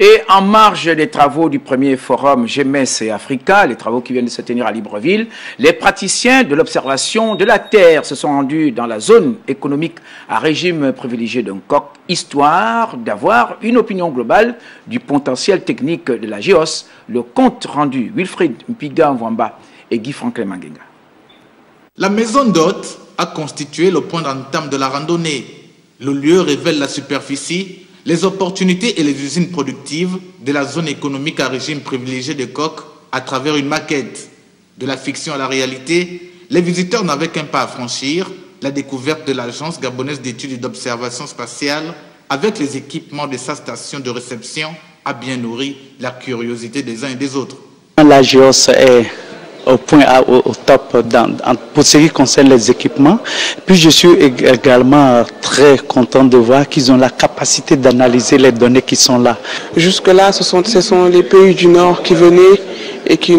Et en marge des travaux du premier forum GEMES et Africa, les travaux qui viennent de se tenir à Libreville, les praticiens de l'observation de la Terre se sont rendus dans la zone économique à régime privilégié d'un coq, histoire d'avoir une opinion globale du potentiel technique de la GEOS. Le compte rendu Wilfried Mpiga Mwamba et Guy Franklin Mangenga. La maison d'hôte a constitué le point d'entame de la randonnée. Le lieu révèle la superficie, les opportunités et les usines productives de la zone économique à régime privilégié de coq à travers une maquette. De la fiction à la réalité, les visiteurs n'avaient qu'un pas à franchir, la découverte de l'Agence gabonaise d'études et d'observation spatiale avec les équipements de sa station de réception a bien nourri la curiosité des uns et des autres. La GEOS est au point au top pour ce qui concerne les équipements. Puis je suis également très content de voir qu'ils ont la capacité d'analyser les données qui sont là. Jusque-là, ce sont les pays du Nord qui venaient et qui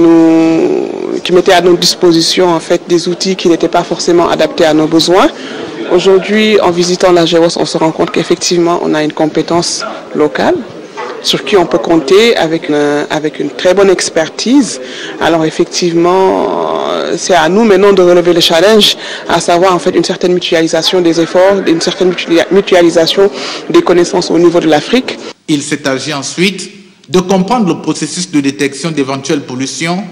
mettaient à notre disposition en fait des outils qui n'étaient pas forcément adaptés à nos besoins. Aujourd'hui, en visitant la GEOS, on se rend compte qu'effectivement, on a une compétence locale sur qui on peut compter avec une très bonne expertise. Alors effectivement, c'est à nous maintenant de relever le challenge, à savoir en fait une certaine mutualisation des efforts, une certaine mutualisation des connaissances au niveau de l'Afrique. Il s'est agi ensuite de comprendre le processus de détection d'éventuelles pollutions,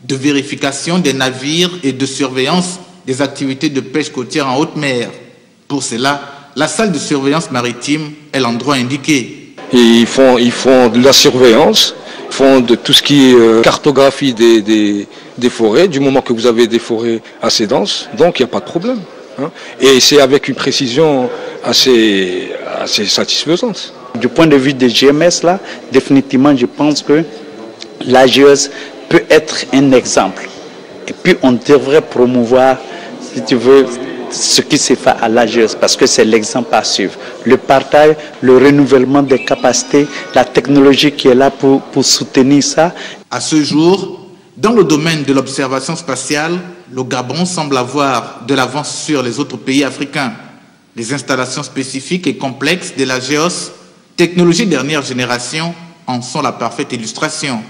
de vérification des navires et de surveillance des activités de pêche côtière en haute mer. Pour cela, la salle de surveillance maritime est l'endroit indiqué. Et ils font de la surveillance, ils font de tout ce qui est cartographie des forêts, du moment que vous avez des forêts assez denses, donc il n'y a pas de problème. Hein. Et c'est avec une précision assez satisfaisante. Du point de vue des GMS, là, définitivement, je pense que la GEOS peut être un exemple. Et puis, on devrait promouvoir, si tu veux, ce qui se fait à la GEOS, parce que c'est l'exemple à suivre. Le partage, le renouvellement des capacités, la technologie qui est là pour soutenir ça. À ce jour, dans le domaine de l'observation spatiale, le Gabon semble avoir de l'avance sur les autres pays africains. Les installations spécifiques et complexes de la GEOS, technologie dernière génération, en sont la parfaite illustration.